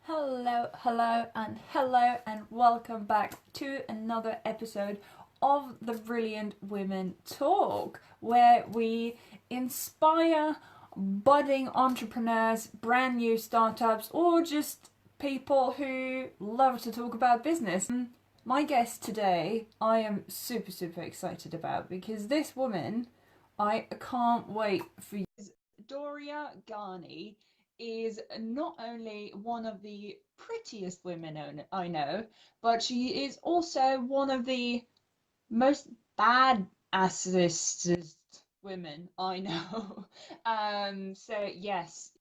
Hello, and welcome back to another episode of the Brilliant Women Talk, where we inspire budding entrepreneurs, brand new startups, or just people who love to talk about business. My guest today, I am super excited about because this woman, I can't wait for you. Doria Ghani is not only one of the prettiest women I know, but she is also one of the most badassest women I know. So yes,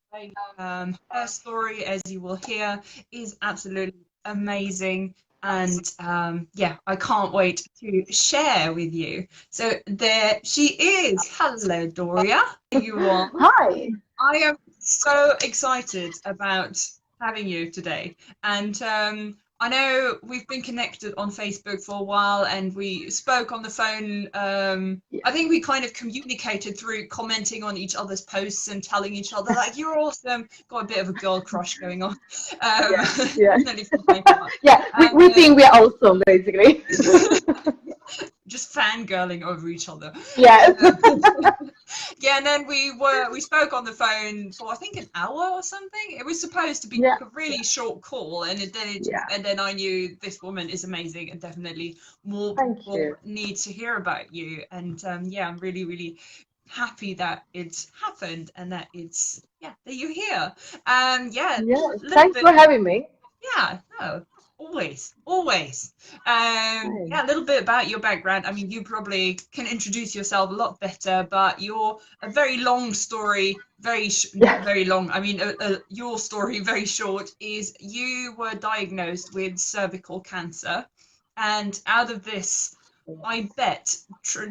her story, as you will hear, is absolutely amazing. And yeah, I can't wait to share with you. So there she is. Hello, Doria. You are. Hi. I am so excited about having you today. And I know we've been connected on Facebook for a while and we spoke on the phone. Yeah. I think we kind of communicated through commenting on each other's posts and telling each other, like, you're awesome. Got a bit of a girl crush going on. Yeah. Yeah. Definitely from my part. Yeah. We And think we are awesome, basically. just fangirling over each other. Yes. Yeah, and then we spoke on the phone for I think an hour or something. It was supposed to be Yeah. a really short call, and Yeah. and then I knew this woman is amazing, and definitely more Thank people you. need to hear about you. And yeah, I'm really happy that it's happened and that it's that you're here. Yeah, Yes. a little Thanks bit. for having me. Yeah, no, always. Yeah, a Thanks. little bit about your background. I mean, you probably can introduce yourself a lot better, but you're a very long story, not Yeah. very long. I mean, your story, very short, is you were diagnosed with cervical cancer, and out of this, I bet,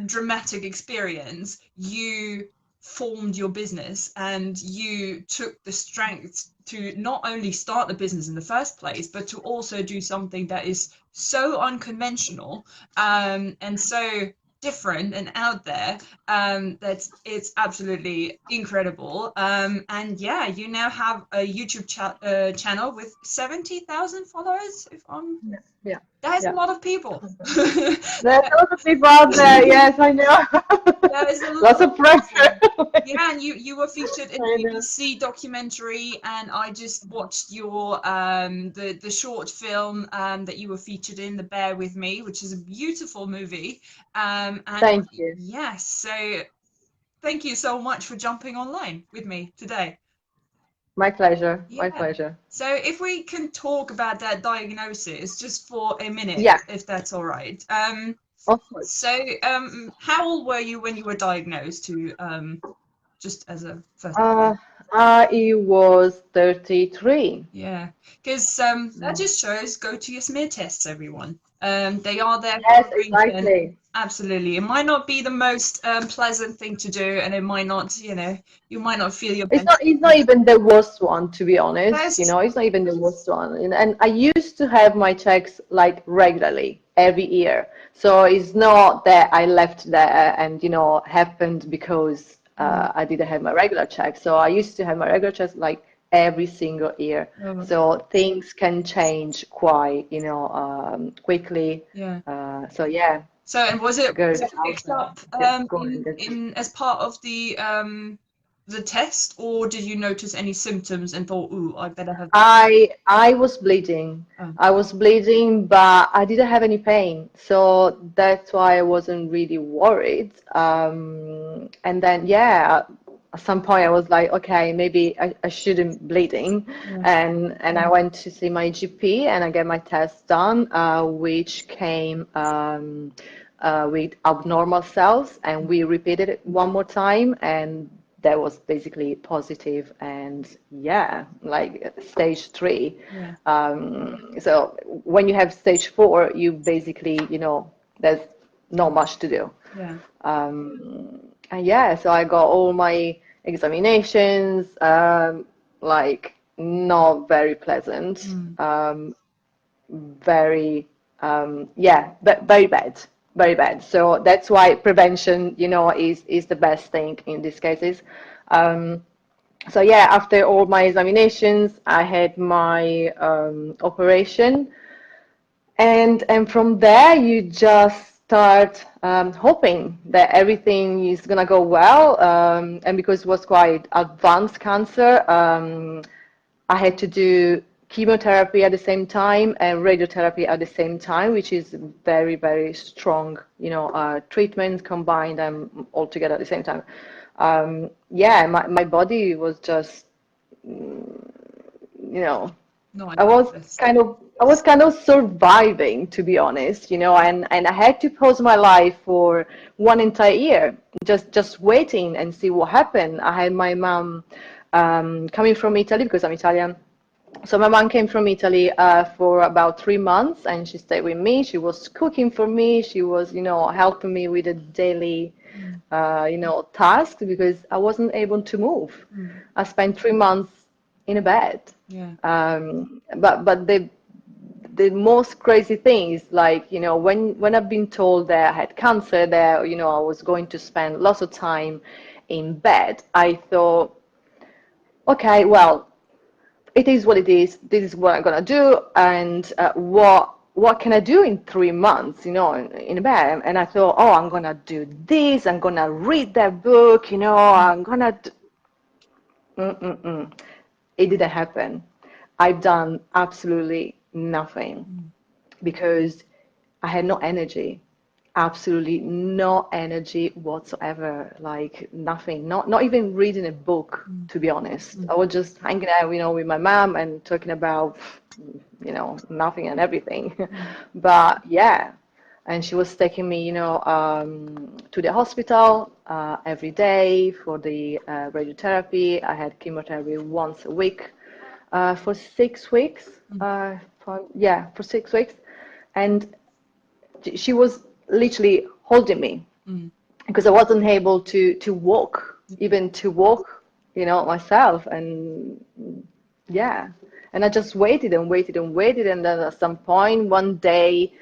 dramatic experience, you formed your business and you took the strength to not only start the business in the first place, but to also do something that is so unconventional and so different and out there that it's absolutely incredible. And yeah, you now have a YouTube channel with 70,000 followers. If I'm Yeah. Yeah. That is a Yeah. lot of people. There's a lot of people out there. Yes, I know. That is a Lots lot of of pressure. people. Yeah, and you were featured in I the know. BBC documentary, and I just watched your the short film that you were featured in, The Bear with Me, which is a beautiful movie. And Thank you. yes, so thank you so much for jumping online with me today. My pleasure. My Yeah. pleasure. So if we can talk about that diagnosis just for a minute, Yeah, if that's all right. of course. So how old were you when you were diagnosed to just as a first. Uh, I was 33. Yeah, because that just shows go to your smear tests, everyone. They are there Yes, for a reason. exactly. Absolutely. It might not be the most pleasant thing to do, and it might not, you might not feel your best. It's not even the worst one, to be honest. That's It's not even the worst one. And I used to have my checks like regularly every year. So it's not that I left there and, happened because I didn't have my regular check. So I used to have my regular checks like every single year. oh, So things can change quite, quickly. yeah. So yeah, So, and was good it out picked there. up Get going. in as part of the test, or did you notice any symptoms and thought, ooh, I better have. I was bleeding. Oh, I was bleeding, but I didn't have any pain, so that's why I wasn't really worried. And then yeah, at some point I was like, okay, maybe I shouldn't bleeding, yeah. and I went to see my GP and I get my test done, which came with abnormal cells, and we repeated it one more time, and that was basically positive, and yeah, like stage 3. Yeah. So when you have stage 4, you basically, there's not much to do. Yeah. And yeah, so I got all my examinations, like not very pleasant, Mm. very yeah, but very bad, very bad. So that's why prevention, is the best thing in these cases. um So yeah, after all my examinations, I had my operation, and from there you just start hoping that everything is gonna go well. And because it was quite advanced cancer, I had to do chemotherapy at the same time and radiotherapy at the same time, which is very, very strong, treatment combined and all together at the same time. Yeah, my body was just, you know, No, I I love was this. kind of surviving, to be honest, and I had to pause my life for one entire year, just waiting and see what happened. I had my mom coming from Italy because I'm Italian. So my mom came from Italy for about 3 months, and she stayed with me. She was cooking for me. She was, helping me with the daily, Mm, tasks because I wasn't able to move. mm, I spent 3 months in a bed. yeah. But the most crazy thing is like, when I've been told that I had cancer, that, I was going to spend lots of time in bed, I thought, okay, well, it is what it is. This is what I'm gonna do, and what can I do in 3 months, in a bed? And I thought, oh, I'm gonna do this. I'm gonna read that book. Mm, I'm gonna. Mm-mm-mm. It didn't happen. I've done absolutely nothing mm, because I had no energy, absolutely no energy whatsoever, like nothing, not even reading a book, mm, to be honest. mm, I was just hanging out, with my mom and talking about, nothing and everything. mm, But yeah, and she was taking me, to the hospital every day for the radiotherapy. I had chemotherapy once a week for 6 weeks. mm, For 6 weeks, and she was literally holding me mm. because I wasn't able to walk, even to walk, myself. And yeah, and I just waited and waited and waited, and then at some point one day,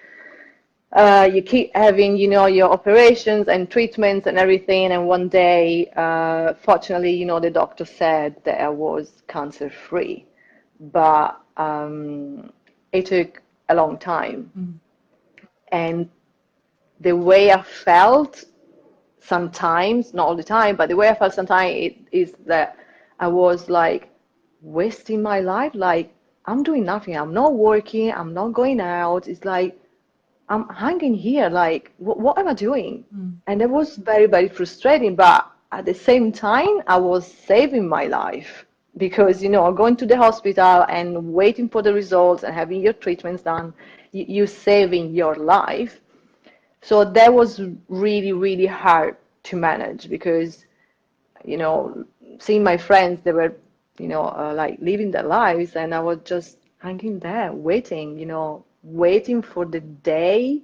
you keep having, your operations and treatments and everything, and one day, fortunately, the doctor said that I was cancer free, but it took a long time. Mm. And the way I felt sometimes, not all the time, but the way I felt sometimes is that I was like wasting my life. Like, I'm doing nothing. I'm not working. I'm not going out. It's like I'm hanging here. Like, what am I doing? Mm. And it was very, very frustrating. But at the same time, I was saving my life because, going to the hospital and waiting for the results and having your treatments done, you're saving your life. So that was really, really hard to manage because, you know, seeing my friends, they were, like living their lives, and I was just hanging there, waiting, waiting for the day,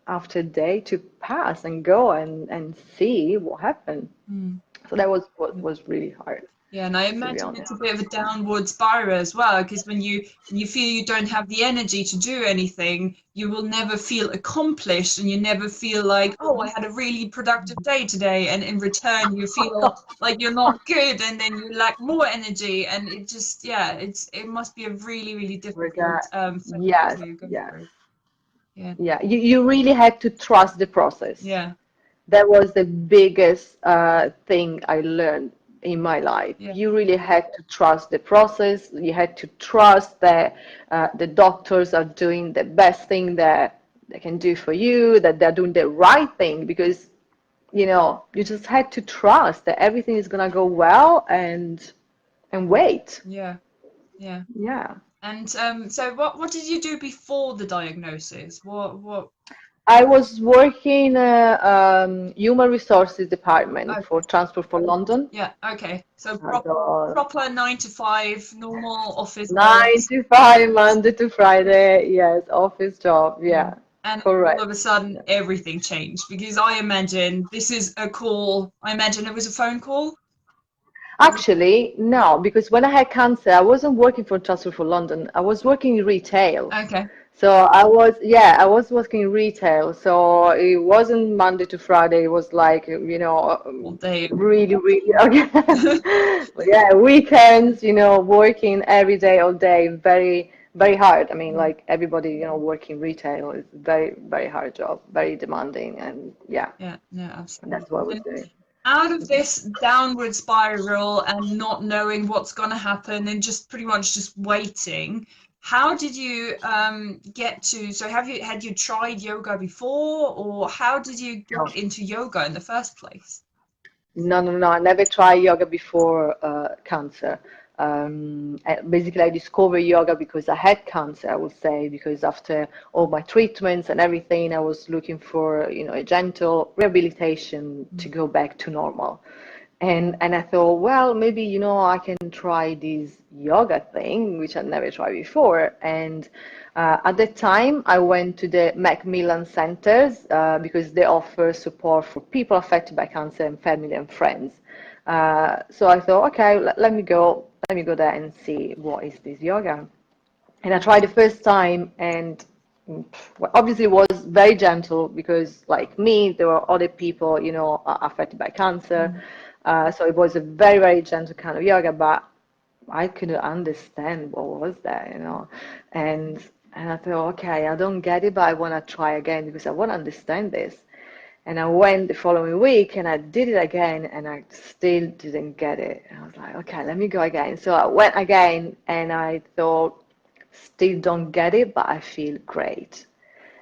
after day to pass and go and see what happened. Mm. So that was what was really hard, Yeah, and I to be imagine it's a honest. bit of a downward spiral as well, because when you feel you don't have the energy to do anything, you will never feel accomplished, and you never feel like, oh, I had a really productive day today, and in return you feel like you're not good, and then you lack more energy, and it just, yeah, it must be a really, really difficult Regret. phase Yes, to go yes, through. Yeah, yeah. You really had to trust the process. yeah, That was the biggest thing I learned in my life. yeah, You really had to trust the process. You had to trust that the doctors are doing the best thing that they can do for you, that they're doing the right thing, because, you just had to trust that everything is gonna go well, and wait. yeah, yeah. Yeah. And so what did you do before the diagnosis? What? I was working in a human resources department for Okay. Transport for London. Yeah, okay. So So proper 9 to 5, normal office nine hours. to five, Monday to Friday. Yes, office job. Mm. Yeah, And all of correct. a sudden everything changed because I imagine this is a call. I imagine it was a phone call. Actually, no, because when I had cancer, I wasn't working for Transport for London. I was working in retail. Okay. So I was working in retail. So it wasn't Monday to Friday. It was like, All day. really, really, but yeah, weekends, working every day, all day, very, very hard. I mean, like everybody, working retail is very, very hard job, very demanding. And yeah, Yeah, no, absolutely. that's what I was And doing. out of this downward spiral and not knowing what's going to happen and just pretty much just waiting, how did you get to, so had you tried yoga before, or how did you No. get into yoga in the first place? No, no, no. I never tried yoga before cancer. Basically, I discovered yoga because I had cancer, I would say, because after all my treatments and everything, I was looking for, a gentle rehabilitation to go back to normal. And I thought, well, maybe, I can try this yoga thing, which I never tried before. And at that time, I went to the Macmillan Centers because they offer support for people affected by cancer and family and friends. So I thought, okay, let me go there and see what is this yoga. And I tried the first time, and well, obviously it was very gentle because, like me, there were other people, affected by cancer. Mm. So it was a very, very gentle kind of yoga, but I couldn't understand what was that, And and I thought, okay, I don't get it, but I want to try again because I want to understand this. And I went the following week and I did it again and I still didn't get it. And I was like, okay, let me go again. So I went again and I thought, still don't get it, but I feel great.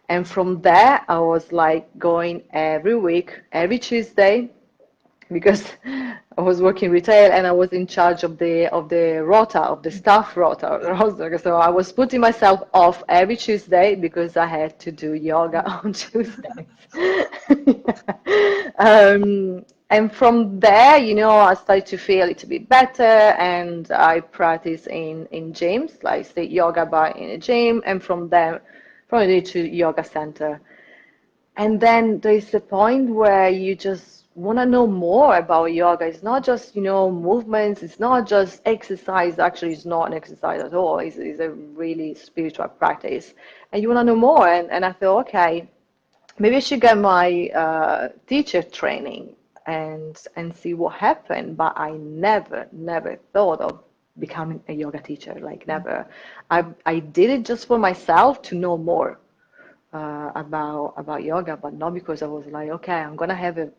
And from there, I was like going every week, every Tuesday, because I was working retail and I was in charge of the rota, of the staff rota. So I was putting myself off every Tuesday because I had to do yoga on Tuesdays. And from there, I started to feel a little bit better, and I practice in gyms, like say yoga bar in a gym, and from there, from there to yoga center. And then there's a point where you just want to know more about yoga. It's not just, movements, it's not just exercise. Actually, it's not an exercise at all. It's a really spiritual practice. And you want to know more. And I thought, okay, maybe I should get my teacher training and see what happened. But I never, never thought of becoming a yoga teacher, like never. I did it just for myself to know more about yoga, but not because I was like, okay, I'm gonna have a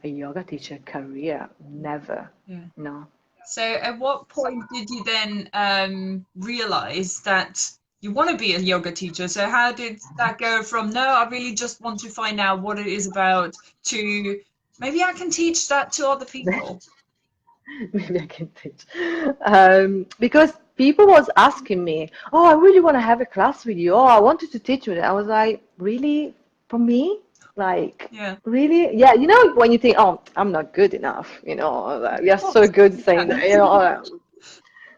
yoga teacher career. Never, Yeah. no. So at what point did you then realize that you want to be a yoga teacher? So how did that go from, no, I really just want to find out what it is about, to maybe I can teach that to other people? Maybe I can teach. Because people was asking me, oh, I really want to have a class with you. Oh, I wanted to teach you. I was like, really? For me? Like, Yeah. really? Yeah, when you think, oh, I'm not good enough, like, you're Oh, so good saying yeah. that,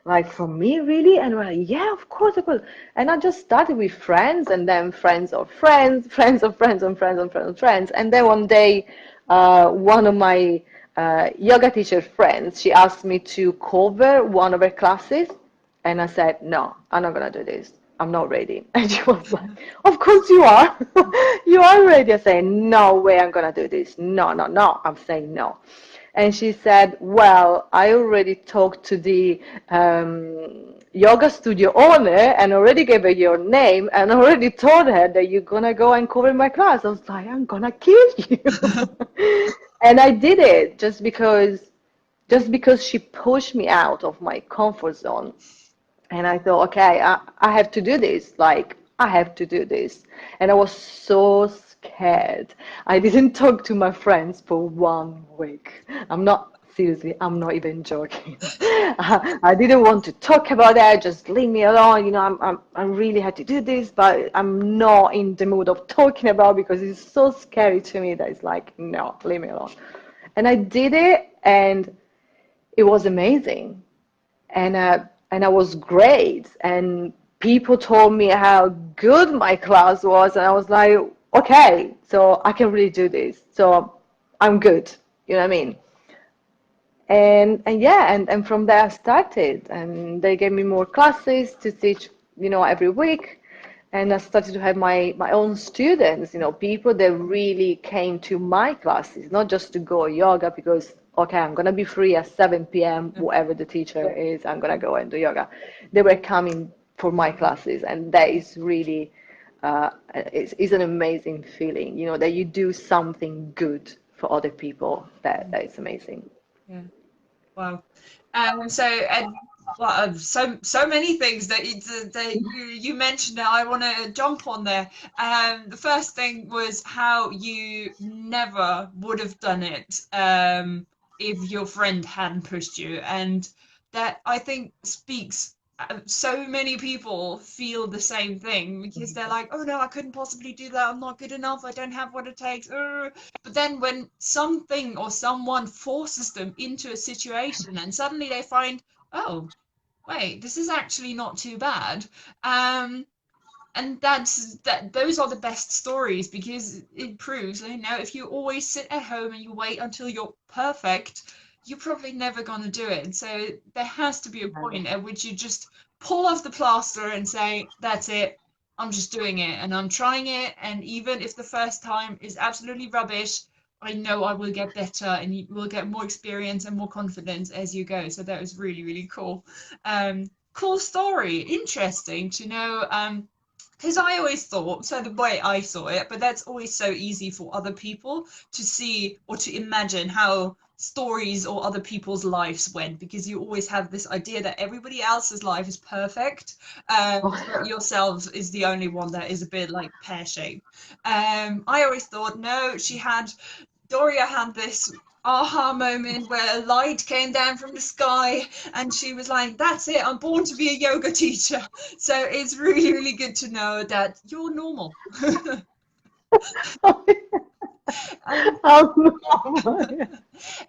like for me, really? And we're like, yeah, of course, of course. And I just started with friends and then friends of friends, friends of friends and friends and friends of friends. And then one day, one of my yoga teacher friends, she asked me to cover one of her classes. And I said, no, I'm not gonna do this. I'm not ready. And she was like, of course you are. You are ready. I said, no way I'm gonna do this. No, no, no. I'm saying no. And she said, well, I already talked to the yoga studio owner and already gave her your name and already told her that you're gonna go and cover my class. I was like, I'm gonna kill you. And I did it just because she pushed me out of my comfort zone. And I thought, okay, I have to do this. Like, I have to do this. And I was so scared. I didn't talk to my friends for 1 week. Seriously, I'm not even joking. I didn't want to talk about that. Just leave me alone. I really had to do this, but I'm not in the mood of talking about it because it's so scary to me that it's like, no, leave me alone. And I did it, and it was amazing, and I was great, and people told me how good my class was, and I was like, okay, so I can really do this, so I'm good, you know what I mean? And yeah, and from there I started, and they gave me more classes to teach, every week. And I started to have my own students, people that really came to my classes, not just to go yoga because, okay, I'm gonna be free at 7 p.m., whoever the teacher is, I'm gonna go and do yoga. They were coming for my classes, and that is really, it's an amazing feeling, that you do something good for other people. That is amazing. Yeah. Wow. So and well, so many things that you mentioned that I want to jump on there. The first thing was how you never would have done it if your friend hadn't pushed you, and that I think speaks. So many people feel the same thing because they're like, oh no, I couldn't possibly do that. I'm not good enough. I don't have what it takes. But then when something or someone forces them into a situation and suddenly they find, oh, wait, this is actually not too bad. Um, and those are the best stories because it proves, if you always sit at home and you wait until you're perfect, you're probably never going to do it. So there has to be a point at which you just pull off the plaster and say, that's it. I'm just doing it and I'm trying it. And even if the first time is absolutely rubbish, I know I will get better and you will get more experience and more confidence as you go. So that was really, really cool. Cool story. Interesting to know. Because I always thought, so the way I saw it, but that's always so easy for other people to see or to imagine how stories or other people's lives went, because you always have this idea that everybody else's life is perfect, but yourselves is the only one that is a bit like pear-shaped. I always thought, no, Doria had this aha moment where a light came down from the sky and she was like, that's it, I'm born to be a yoga teacher. So it's really, really good to know that you're normal. Um,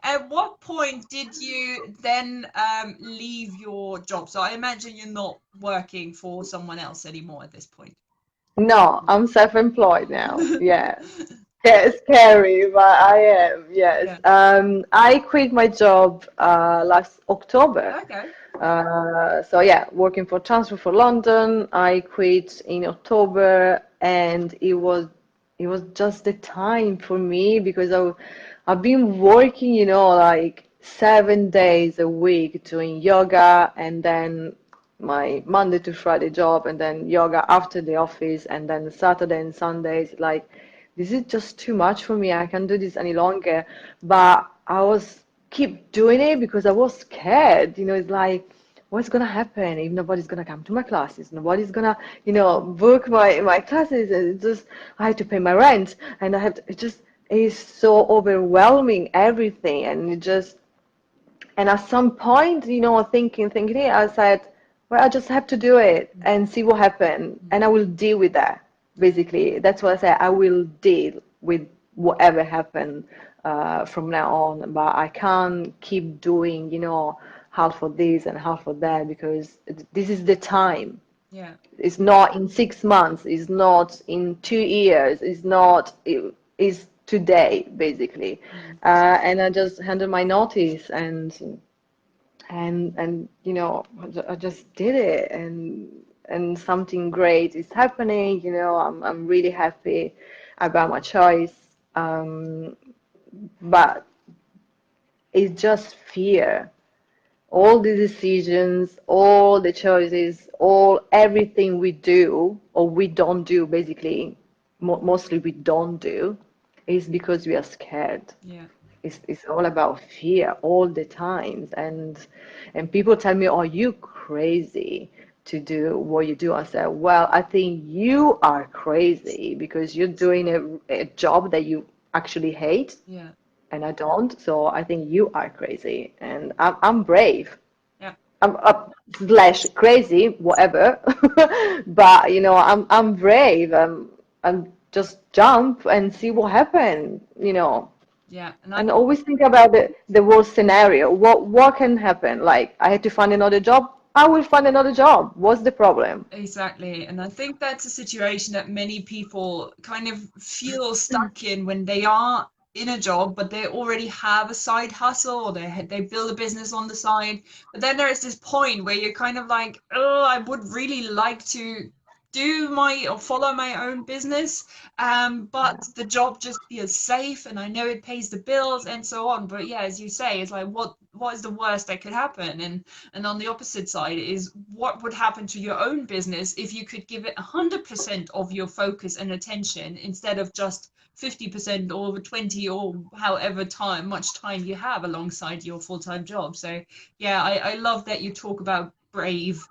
at what point did you then leave your job? So I imagine you're not working for someone else anymore at this point. No, I'm self-employed now. Yeah. Yeah, it's scary, but I am, yes. Yeah. I quit my job last October. Okay. So yeah, working for Transfer for London. I quit in October, and it was just the time for me because I've been working, like 7 days a week doing yoga, and then my Monday to Friday job, and then yoga after the office, and then Saturday and Sundays. Like, this is just too much for me. I can't do this any longer. But I was keep doing it because I was scared. It's like, what's gonna happen if nobody's gonna come to my classes? Nobody's gonna, book my classes, and it's just I have to pay my rent, and I have to, it just is so overwhelming everything, and and at some point, thinking it, I said, well, I just have to do it and see what happens, and I will deal with that. Basically, that's what I said. I will deal with whatever happens from now on, but I can't keep doing, half of this and half of that because this is the time. Yeah. It's not in 6 months. It's not in 2 years. It's not. It's today, basically. And I just handed my notice, and I just did it, and something great is happening. I'm really happy about my choice. But it's just fear. All the decisions, all the choices, everything we do or we don't do, basically, mostly we don't do, is because we are scared. Yeah. It's all about fear all the times, and people tell me, "Are you crazy to do what you do?" I said, "Well, I think you are crazy because you're doing a job that you actually hate, Yeah. and I don't. So I think you are crazy, and I'm brave. Yeah. I'm slash crazy, whatever. But I'm brave. I'm just jump and see what happens. Yeah. And I And always think about the worst scenario. What can happen? Like, I had to find another job. I will find another job. What's the problem? Exactly. And I think that's a situation that many people kind of feel stuck in when they are in a job, but they already have a side hustle or they build a business on the side. But then there is this point where you're kind of like, oh, I would really like to follow my own business, but the job just feels safe, and I know it pays the bills and so on. But yeah, as you say, it's like what is the worst that could happen? And on the opposite side is what would happen to your own business if you could give it 100% of your focus and attention instead of just 50% or 20 or however much time you have alongside your full-time job. So yeah, I love that you talk about brave,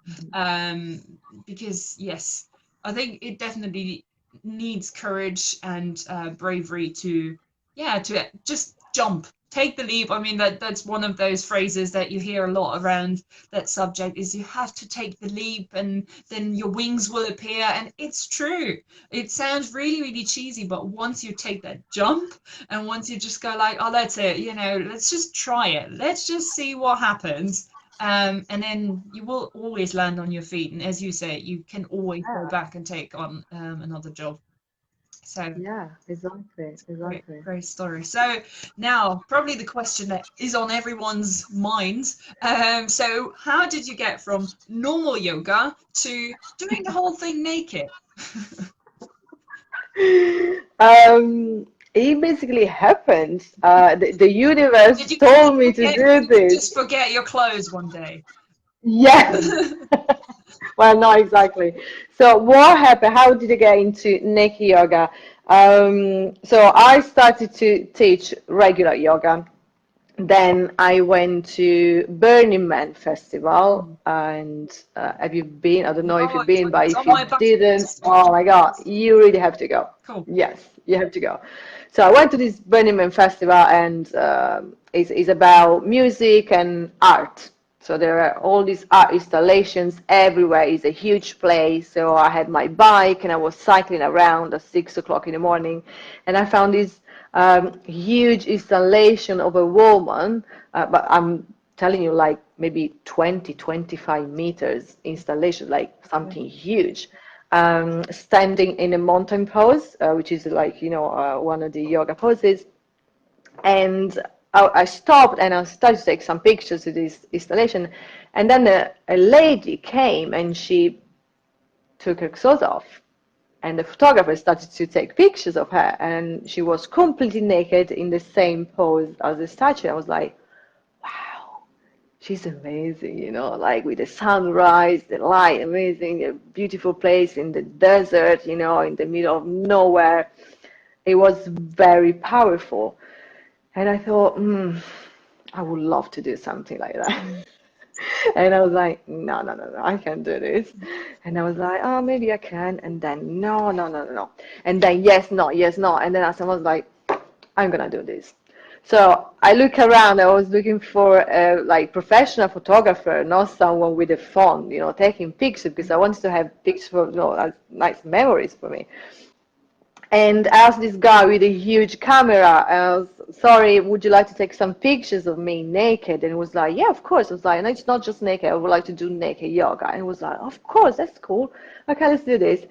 because yes, I think it definitely needs courage and bravery to, yeah, to just jump, take the leap. I mean, that's one of those phrases that you hear a lot around that subject, is you have to take the leap and then your wings will appear. And it's true. It sounds really, really cheesy, but once you take that jump and once you just go like, oh, that's it, let's just try it. Let's just see what happens. And then you will always land on your feet. And as you say, you can always go Yeah, back and take on another job. So yeah, exactly, great, exactly. great story. So now, probably the question that is on everyone's minds. So how did you get from normal yoga to doing the whole thing naked? It basically happened. The Or universe did you told me to do did you this. just forget your clothes one day? Yes. Well, not exactly. So what happened? How did I get into naked yoga? So I started to teach regular yoga. Then I went to Burning Man Festival, Mm. and have you been? I don't know if No, you've been, but it's if on you my bucket didn't, list. oh my God, you really have to go. Cool. Yes, you have to go. So I went to this Burning Man Festival, and it's about music and art. So there are all these art installations everywhere. It's a huge place. So I had my bike and I was cycling around at 6 o'clock in the morning, and I found this huge installation of a woman, but I'm telling you, like maybe 20, 25 meters installation, like something huge, standing in a mountain pose, which is like, one of the yoga poses. And I stopped and I started to take some pictures of this installation. And then a lady came and she took her clothes off. And the photographer started to take pictures of her. And she was completely naked in the same pose as the statue. I was like, wow, she's amazing, like with the sunrise, the light, amazing, a beautiful place in the desert, in the middle of nowhere. It was very powerful. And I thought, I would love to do something like that. Mm. And I was like, no, no, no, no, I can't do this. And I was like, oh, maybe I can. And then, no, no, no, no, no. And then, yes, no, yes, no. And then I was like, I'm gonna do this. So I look around. I was looking for a like professional photographer, not someone with a phone, taking pictures, because I wanted to have pictures for, as nice memories for me. And I asked this guy with a huge camera, I was, sorry, would you like to take some pictures of me naked? And he was like, yeah, of course. I was like, no, it's not just naked. I would like to do naked yoga. And he was like, of course, that's cool. Okay, let's do this.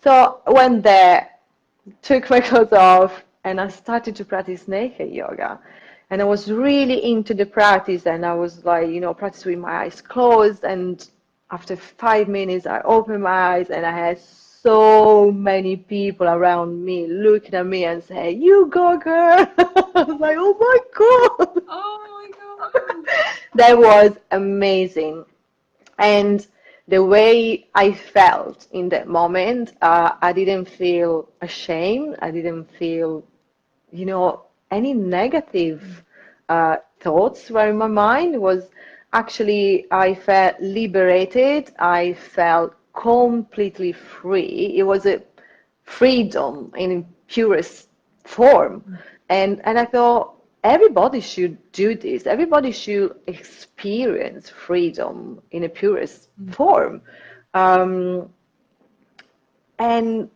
So I went there, took my clothes off, and I started to practice naked yoga. And I was really into the practice, and I was like, practice with my eyes closed. And after 5 minutes, I opened my eyes, and I had so many people around me looking at me and saying, "You go, girl!" I was like, "Oh my God!" Oh my God. That was amazing. And the way I felt in that moment, I didn't feel ashamed. I didn't feel, any negative thoughts were in my mind. It was actually, I felt liberated. I felt completely free. It was a freedom in purest form. And I thought everybody should do this. Everybody should experience freedom in a purest form. Um, and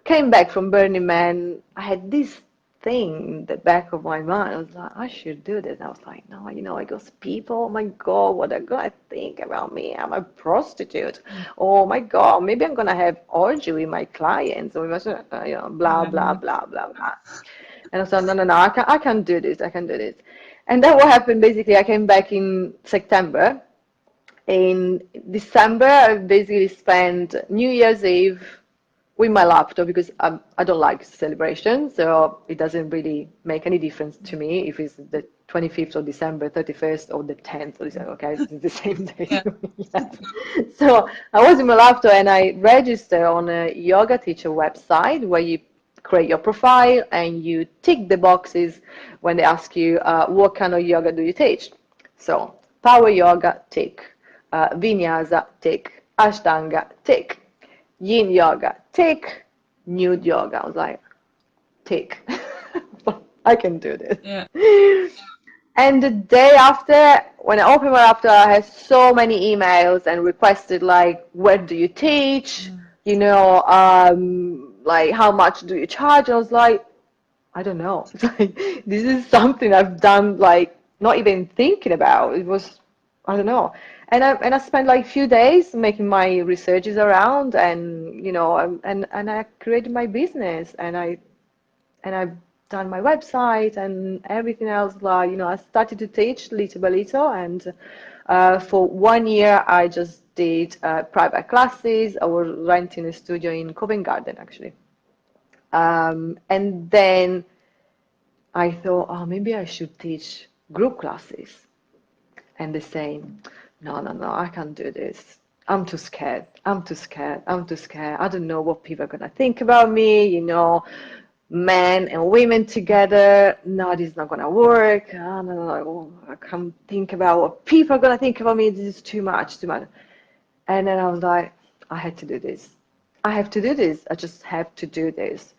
came back from Burning Man, I had this thing in the back of my mind. I was like, I should do this. I was like, no, I go, people, oh my God, what are gonna think about me? I'm a prostitute. Oh my God, maybe I'm gonna have orgy with my clients, or blah, blah, Um, blah, blah, blah. And I said, no, no, no, I can do this. I can do this. And then what happened, basically, I came back in September, in December, I basically spent New Year's Eve with my laptop because I don't like celebration, so it doesn't really make any difference to me if it's the 25th of December, 31st, or the 10th of December. Okay, it's the same day Yeah. to me. Yeah. So I was in my laptop and I registered on a yoga teacher website where you create your profile and you tick the boxes when they ask you what kind of yoga do you teach. So power yoga, tick. Vinyasa, tick. Ashtanga, tick. Yin yoga, tick. Nude yoga. I was like, tick. I can do this. Yeah. And the day after, when I opened my laptop, I had so many emails and requested like, where do you teach? You know, like how much do you charge? I was like, I don't know. It's like, this is something I've done like not even thinking about. It was, I don't know. And I spent like a few days making my researches around and you know and I created my business and I've done my website and everything else. Like, you know, I started to teach little by little, and for 1 year, I just did private classes. I was renting a studio in Covent Garden, actually. And then I thought, oh, maybe I should teach group classes. And they say, no, no, no, I can't do this. I'm too scared. I'm too scared. I'm too scared. I don't know what people are gonna think about me, you know, men and women together. No, this is not gonna work. No, no, no, I can't think about what people are gonna think about me. This is too much, too much. And then I was like, I had to do this. I have to do this. I just have to do this.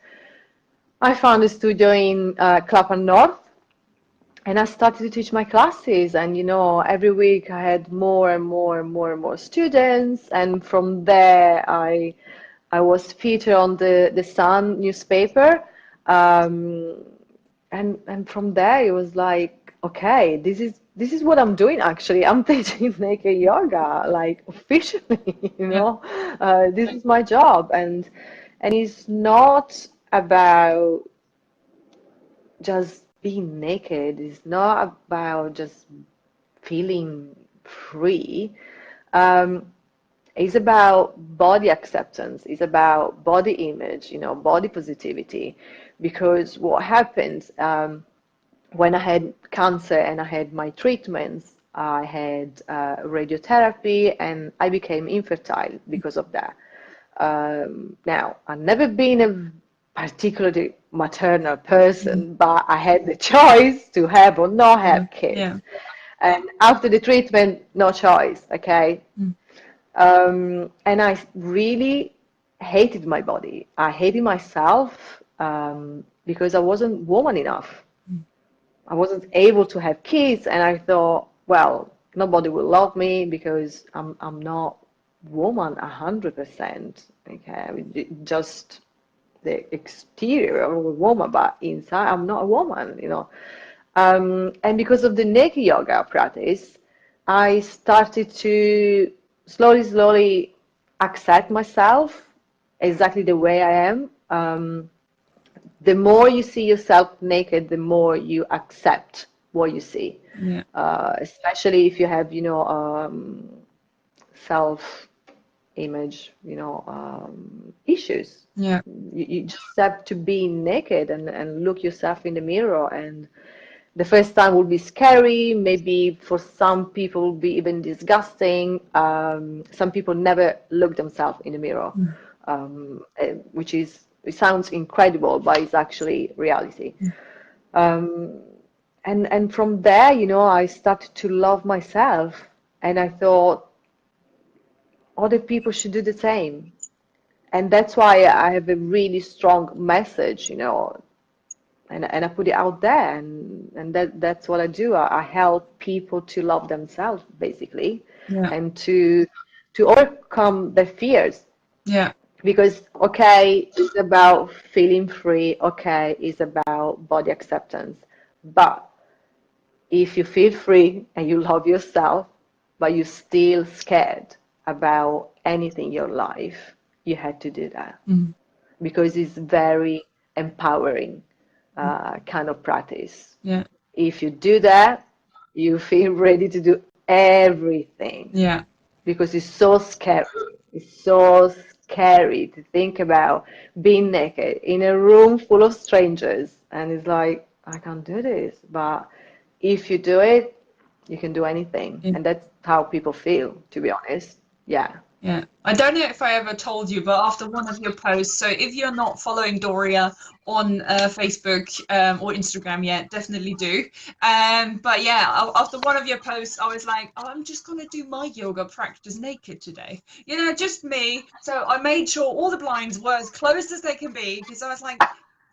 I found a studio in Clapham North, and I started to teach my classes, and you know, every week I had more and more and more and more students, and from there I was featured on the Sun newspaper, um, and from there it was like, okay, this is what I'm doing actually. I'm teaching naked yoga, like officially, you Yeah. know, this is my job, and it's not about just being naked. It's not about just feeling free. Um, it's about body acceptance. It's about body image, you know, body positivity. Because what happens when I had cancer and I had my treatments, I had radiotherapy and I became infertile because of that. Now, I've never been a particularly maternal person, but I had the choice to have or not Yeah. have kids. Yeah. And after the treatment, no choice, okay? And I really hated my body. I hated myself because I wasn't woman enough. I wasn't able to have kids, and I thought, well, nobody will love me because I'm not woman 100%. Okay, just the exterior of a woman, but inside I'm not a woman, you know. And because of the naked yoga practice, I started to slowly, slowly accept myself exactly the way I am. The more you see yourself naked, the more you accept what you see. Yeah. Especially if you have, you know, self-image, you know, issues. Yeah. You just have to be naked and look yourself in the mirror. And the first time will be scary. Maybe for some people will be even disgusting. Some people never look themselves in the mirror, which is, it sounds incredible, but it's actually reality. Um, and from there, you know, I started to love myself, and I thought other people should do the same. And that's why I have a really strong message, you know, and I put it out there, and that's what I do. I help people to love themselves, basically, Yeah. and to overcome their fears. Yeah. Because, okay, it's about feeling free, okay, it's about body acceptance. But if you feel free and you love yourself, but you're still scared about anything in your life, you had to do that because it's very empowering kind of practice. Yeah. If you do that, you feel ready to do everything. Yeah. because it's so scary. It's so scary to think about being naked in a room full of strangers, and it's like, I can't do this. But if you do it, you can do anything, and that's how people feel, to be honest. Yeah. Yeah, I don't know if I ever told you, but after one of your posts, so if you're not following Doria on Facebook or Instagram yet, definitely do. But yeah, after one of your posts, I was like, oh, I'm just gonna do my yoga practice naked today. You know, just me. So I made sure all the blinds were as closed as they can be because I was like,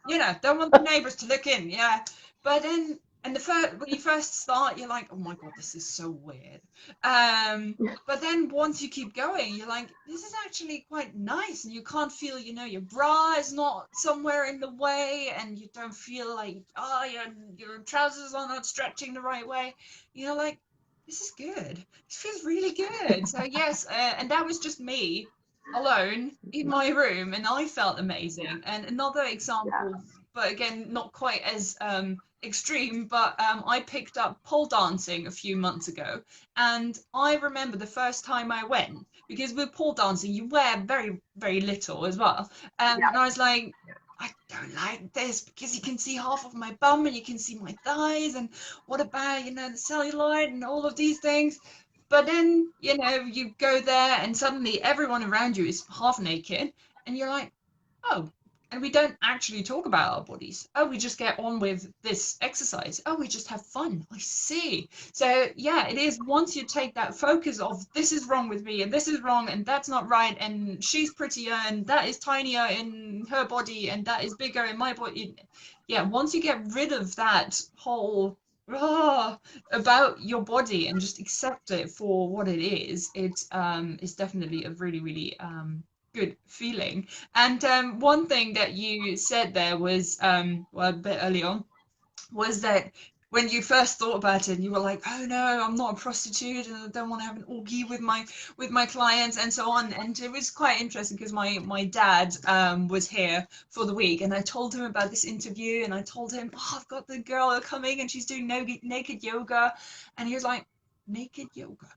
you know, don't want the neighbors to look in. Yeah, but then. And when you first start, you're like, oh my God, this is so weird. But then once you keep going, you're like, this is actually quite nice, and you can't feel, you know, your bra is not somewhere in the way, and you don't feel like, oh, your trousers are not stretching the right way. You're like, this is good. This feels really good. So yes, and that was just me alone in my room, and I felt amazing. And another Yeah. example, but again, not quite as extreme, but I picked up pole dancing a few months ago, and I remember the first time I went, because with pole dancing, you wear very, very little as well. And I was like, I don't like this because you can see half of my bum and you can see my thighs. And what about, you know, the cellulite and all of these things? But then, you know, you go there and suddenly everyone around you is half naked. And you're like, oh, and we don't actually talk about our bodies. Oh, we just get on with this exercise. Oh, we just have fun. I see. So yeah, it is, once you take that focus of this is wrong with me and this is wrong and that's not right and she's prettier and that is tinier in her body and that is bigger in my body. Yeah, once you get rid of that whole about your body and just accept it for what it is definitely a really, really good feeling. And one thing that you said there was, well, a bit early on, was that when you first thought about it, and you were like, "Oh no, I'm not a prostitute, and I don't want to have an orgy with my clients and so on." And it was quite interesting because my dad was here for the week, and I told him about this interview, and I told him, "Oh, I've got the girl coming, and she's doing naked yoga," and he was like, "Naked yoga,"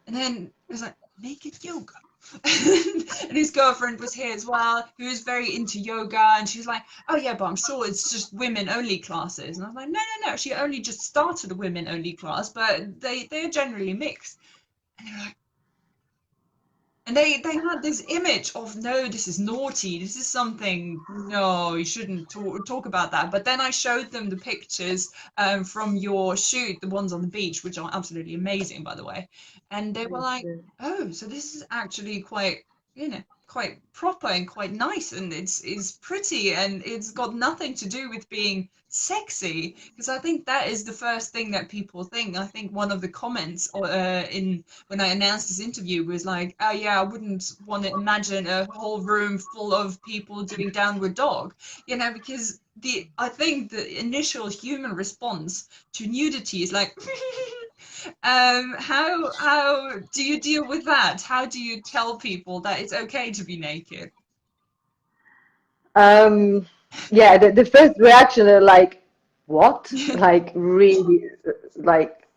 and then it was like, "Naked yoga." And his girlfriend was here as well, who was very into yoga, and she's like, oh yeah, but I'm sure it's just women only classes. And I was like, no, no, no, she only just started a women only class, but they're generally mixed. And they're like, and they had this image of, no, this is naughty, this is something, no, you shouldn't talk about that. But then I showed them the pictures from your shoot, the ones on the beach, which are absolutely amazing, by the way. And they were Thank like, you. oh, so this is actually quite, you know, quite proper and quite nice, and it's pretty, and it's got nothing to do with being sexy, because I think that is the first thing that people think. I think one of the comments in when I announced this interview was like, oh yeah, I wouldn't want to imagine a whole room full of people doing downward dog, you know, because I think the initial human response to nudity is like, how do you deal with that? How do you tell people that it's okay to be naked? Um, yeah, the first reaction are like, what? Like, really, like,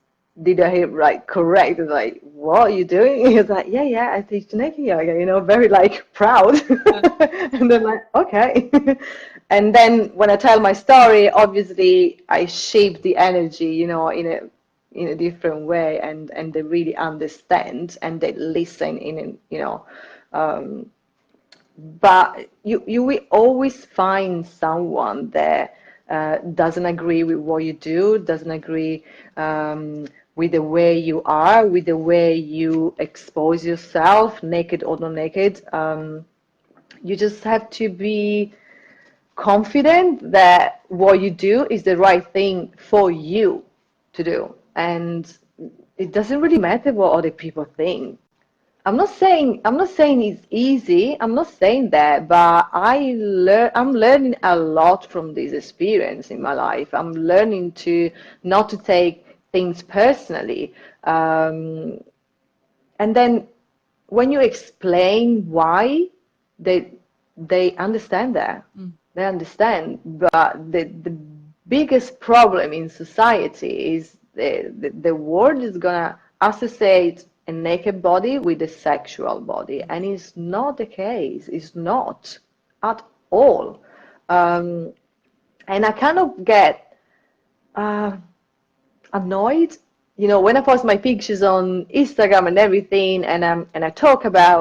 did I hear right correct? It's like, what are you doing? He's like, yeah, yeah, I teach naked yoga, very like proud. And then like, okay. And then when I tell my story, obviously I shape the energy, in a different way, and they really understand and they listen um, but you will always find someone that doesn't agree with what you do, doesn't agree with the way you are, with the way you expose yourself, naked or not naked. You just have to be confident that what you do is the right thing for you to do. And it doesn't really matter what other people think. I'm not saying it's easy. I'm not saying that, but I'm learning a lot from this experience in my life. I'm learning to not to take things personally. Um, and then when you explain why, they they understand that. Mm. They understand. But the biggest problem in society is the world is gonna associate a naked body with a sexual body, and it's not the case. It's not at all. Um, and I kind of get uh, annoyed, when I post my pictures on Instagram and everything, and I talk about,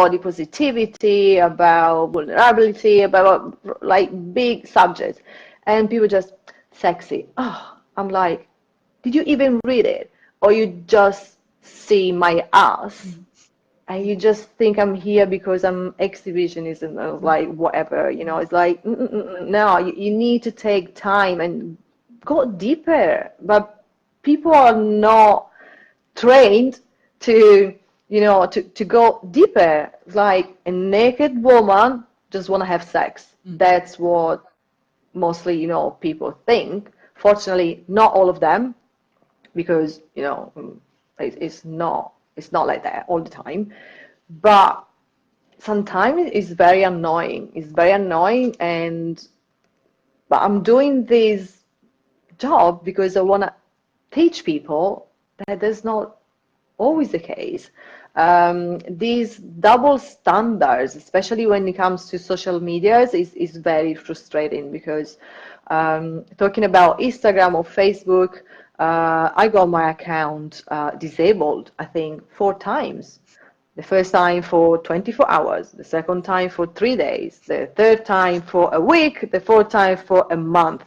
body positivity, about vulnerability, about like big subjects, and people just sexy. Oh, I'm like, did you even read it, or you just see my ass? And you just think I'm here because I'm exhibitionism or like whatever, it's like, no, you need to take time and go deeper. But people are not trained to, to go deeper. Like a naked woman just want to have sex. That's what mostly, people think. Fortunately, not all of them, because, it's not like that all the time. But sometimes it's very annoying. It's very annoying, but I'm doing this job because I want to teach people that that's not always the case. These double standards, especially when it comes to social medias, is very frustrating because talking about Instagram or Facebook, I got my account disabled, I think, 4 times. The first time for 24 hours, the second time for 3 days, the third time for a week, the fourth time for a month.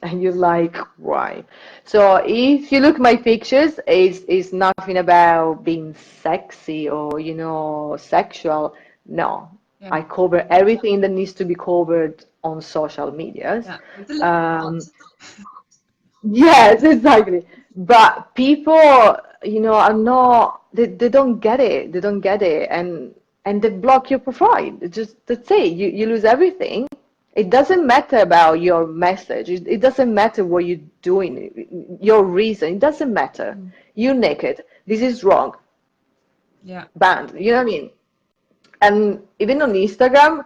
And you're like, why? So if you look at my pictures, it's nothing about being sexy or, sexual. No, Yeah. I cover everything that needs to be covered on social medias. Yes, exactly. But people, are not, they don't get it. They don't get it. And they block your profile. That's it. You lose everything. It doesn't matter about your message. It doesn't matter what you're doing, your reason. It doesn't matter. You're naked. This is wrong. Yeah. Banned. You know what I mean? And even on Instagram,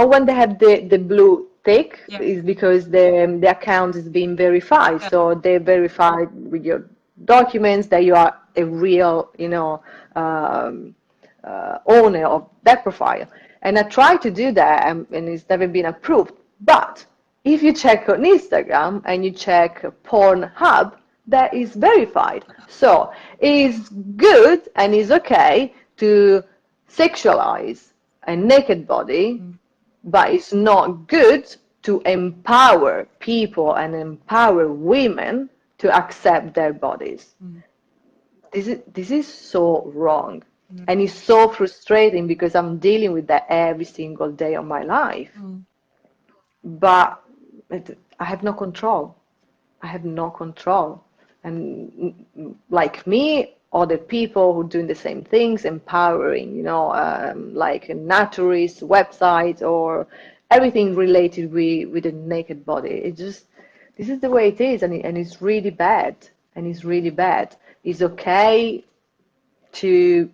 when they have the blue tick, is because the account is being verified. So they verified with your documents that you are a real, owner of that profile. And I tried to do that, and it's never been approved. But if you check on Instagram and you check Pornhub, that is verified. So it's good and it's okay to sexualize a naked body, but it's not good to empower people and empower women to accept their bodies. This is so wrong. And it's so frustrating because I'm dealing with that every single day of my life. But I have no control. I have no control. And like me, other people who are doing the same things, empowering, like a naturist website or everything related with a naked body. This is the way it is, and it's really bad. And it's really bad. It's okay to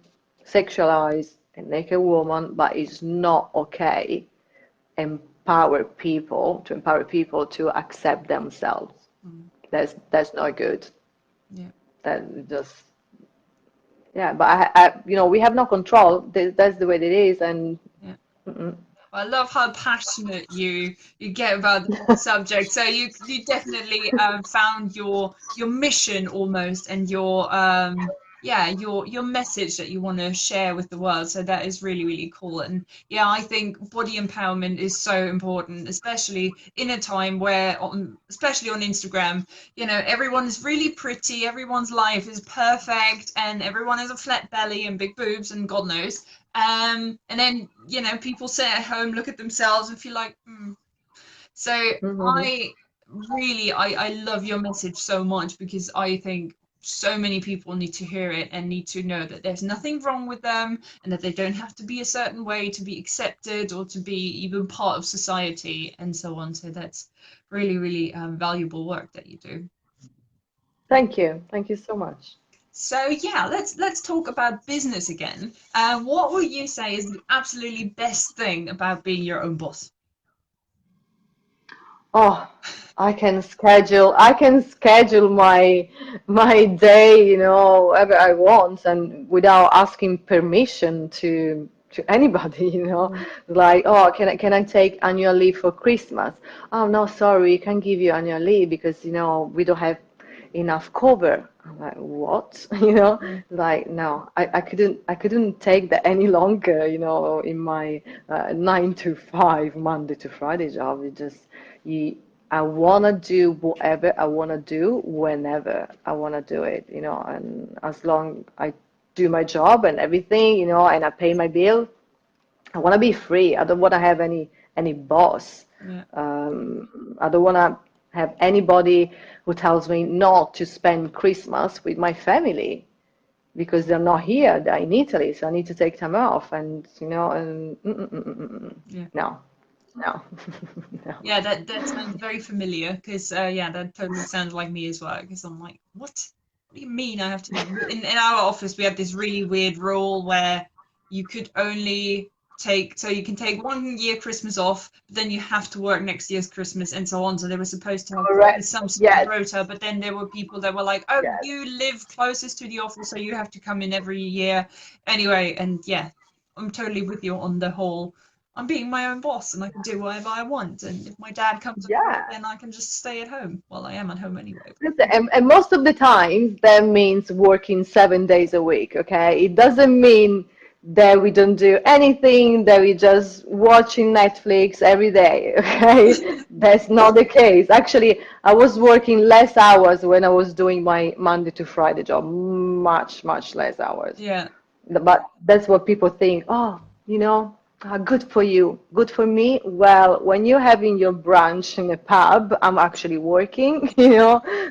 sexualize a naked woman, but it's not okay empower people to accept themselves. That's not good. That just but we have no control. That's the way it is. And I love how passionate you get about the subject. So you definitely found your mission almost, and your your message that you want to share with the world. So that is really, really cool. And yeah, I think body empowerment is so important, especially in a time where, especially on Instagram, everyone is really pretty, everyone's life is perfect, and everyone has a flat belly and big boobs and God knows. And then people sit at home, look at themselves, and feel like, So I love your message so much, because I think so many people need to hear it and need to know that there's nothing wrong with them, and that they don't have to be a certain way to be accepted or to be even part of society and so on. So that's really, really valuable work that you do. Thank you so much. So yeah, let's talk about business again. What would you say is the absolutely best thing about being your own boss? Oh, I can schedule my day, whatever I want, and without asking permission to anybody, Mm. Like, oh, can I take annual leave for Christmas? Oh, no, sorry, we can't give you annual leave because, we don't have enough cover. I'm like, what? Mm. Like, no, I couldn't take that any longer, in my 9 to 5 Monday to Friday job. It just you I wanna do whatever I wanna do whenever I wanna do it, and as long I do my job and everything, and I pay my bill, I wanna be free. I don't wanna have any boss. Yeah. I don't wanna have anybody who tells me not to spend Christmas with my family because they're not here, they're in Italy, so I need to take time off, and Yeah. no, no, no. Yeah, that sounds very familiar because yeah, that totally sounds like me as well. Because I'm like, what? What do you mean I have to? In our office, we have this really weird rule where you could only take, so you can take 1 year Christmas off, but then you have to work next year's Christmas and so on. So they were supposed to have Correct. some sort of Yes, rota, but then there were people that were like, oh, yes. you live closest to the office, so you have to come in every year anyway. And yeah, I'm totally with you on the whole. I'm being my own boss and I can do whatever I want. And if my dad comes over, Yeah. then I can just stay at home. Well, I am at home anyway. Listen, and most of the time, that means working 7 days a week, okay? It doesn't mean that we don't do anything, that we just watching Netflix every day, okay? That's not the case. Actually, I was working less hours when I was doing my Monday to Friday job, much, much less hours. Yeah, But that's what people think. Oh, good for you. Good for me. Well, when you're having your brunch in a pub, I'm actually working.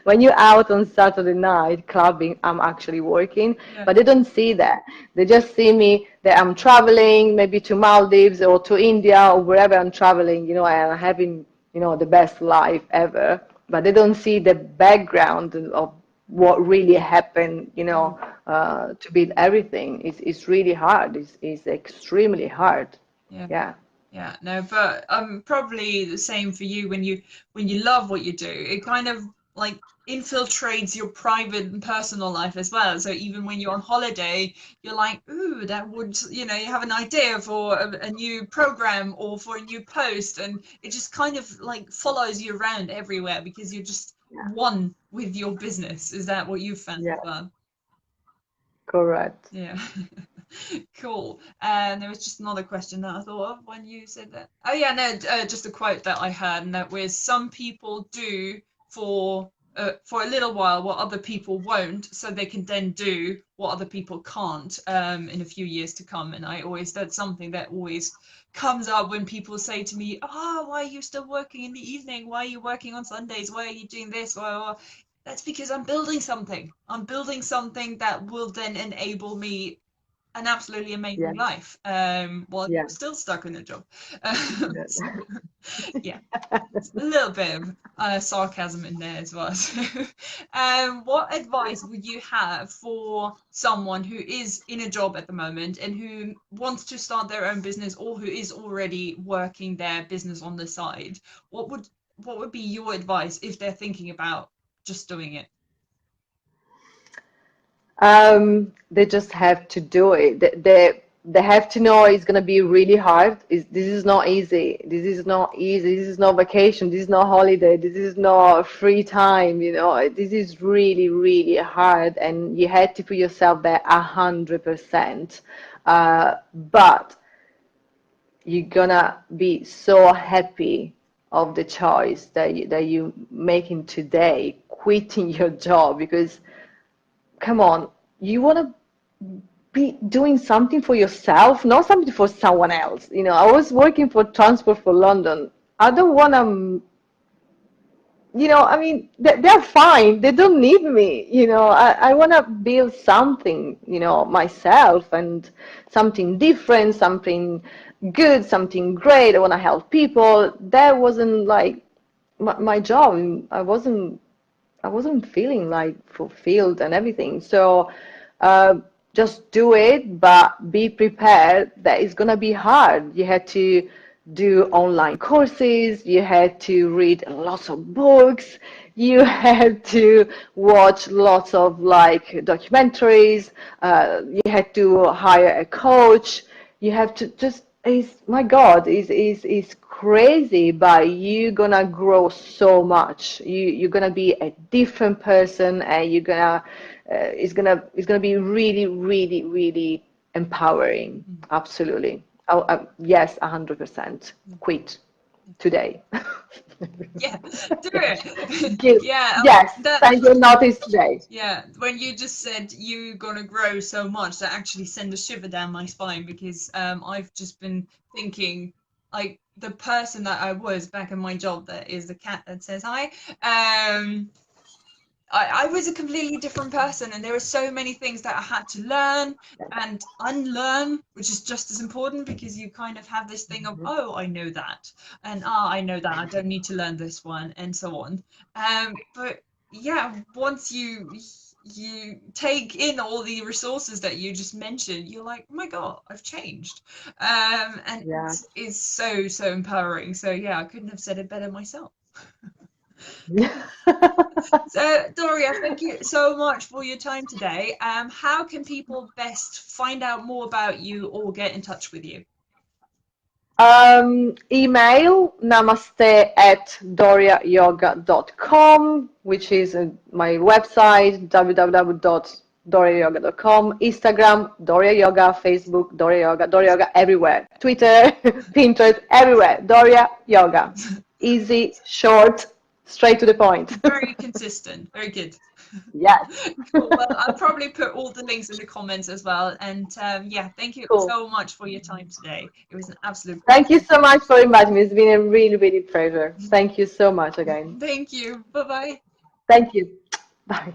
When you're out on Saturday night clubbing, I'm actually working. yeah, But they don't see that. They just see me that I'm traveling, maybe to Maldives or to India or wherever I'm traveling, and I'm having, the best life ever. But they don't see the background of what really happened, mm, to build everything. It's really hard. It's extremely hard. yeah, Yeah. yeah. No, but probably the same for you when you love what you do. It kind of like infiltrates your private and personal life as well. So even when you're on holiday, you're like, ooh, that would, you have an idea for a new program or for a new post, and it just kind of like follows you around everywhere because you're just Yeah. one with your business. Is that what you've found as Yeah. well? Correct. Yeah. Cool. And there was just another question that I thought of when you said that. Oh yeah, no, just a quote that I heard, and that was some people do for a little while what other people won't, so they can then do what other people can't in a few years to come. And that's something that always comes up when people say to me, "Oh, why are you still working in the evening? Why are you working on Sundays? Why are you doing this?" Well, that's because I'm building something. I'm building something that will then enable me an absolutely amazing Yeah. life while Yeah. you're still stuck in a job. Yeah. So, yeah, it's a little bit of sarcasm in there as well. So, what advice would you have for someone who is in a job at the moment and who wants to start their own business or who is already working their business on the side? What would be your advice if they're thinking about just doing it? They just have to do it. They have to know it's gonna be really hard. This is not easy. This is not easy. This is not vacation. This is not holiday. This is not free time. This is really, really hard, and you had to put yourself there 100%. But you're gonna be so happy of the choice that you making today, quitting your job, because come on, you want to be doing something for yourself, not something for someone else. I was working for Transport for London. I don't want to, I mean, they're fine. They don't need me. I want to build something, myself, and something different, something good, something great. I want to help people. That wasn't like my job. I wasn't feeling like fulfilled and everything. So just do it, but be prepared that it's gonna be hard. You had to do online courses, you had to read lots of books, you had to watch lots of like documentaries, you had to hire a coach, you have to just, is my God, is crazy, but you're gonna grow so much. You're gonna be a different person, and you're gonna it's gonna be really, really, really empowering. Absolutely. Oh, yes, 100%. Quit today. Yeah, do it. Give, Yeah, yes, that. send your notice today. Yeah, when you just said you're gonna grow so much, that actually sent a shiver down my spine because I've just been thinking like the person that I was back in my job that is the cat that says hi. I was a completely different person, and there were so many things that I had to learn and unlearn, which is just as important because you kind of have this thing of, oh, I know that, and I know that, I don't need to learn this one, and so on. But yeah, once you take in all the resources that you just mentioned, you're like, oh my God, I've changed. And Yeah. it's so empowering. So yeah, I couldn't have said it better myself. So, Doria, thank you so much for your time today. How can people best find out more about you or get in touch with you? Email namaste@doriayoga.com, which is my website, www.doriayoga.com, Instagram, Doria Yoga, Facebook, Doria Yoga everywhere, Twitter, Pinterest, everywhere, Doria Yoga. Easy, short, straight to the point. Very consistent. Very good. Yes. Cool. Well, I'll probably put all the links in the comments as well. And yeah, thank you Cool. so much for your time today. It was an absolute Thank you pleasure. so much for inviting me. It's been a really, really pleasure. Thank you so much again. Thank you. Bye bye. Thank you. Bye.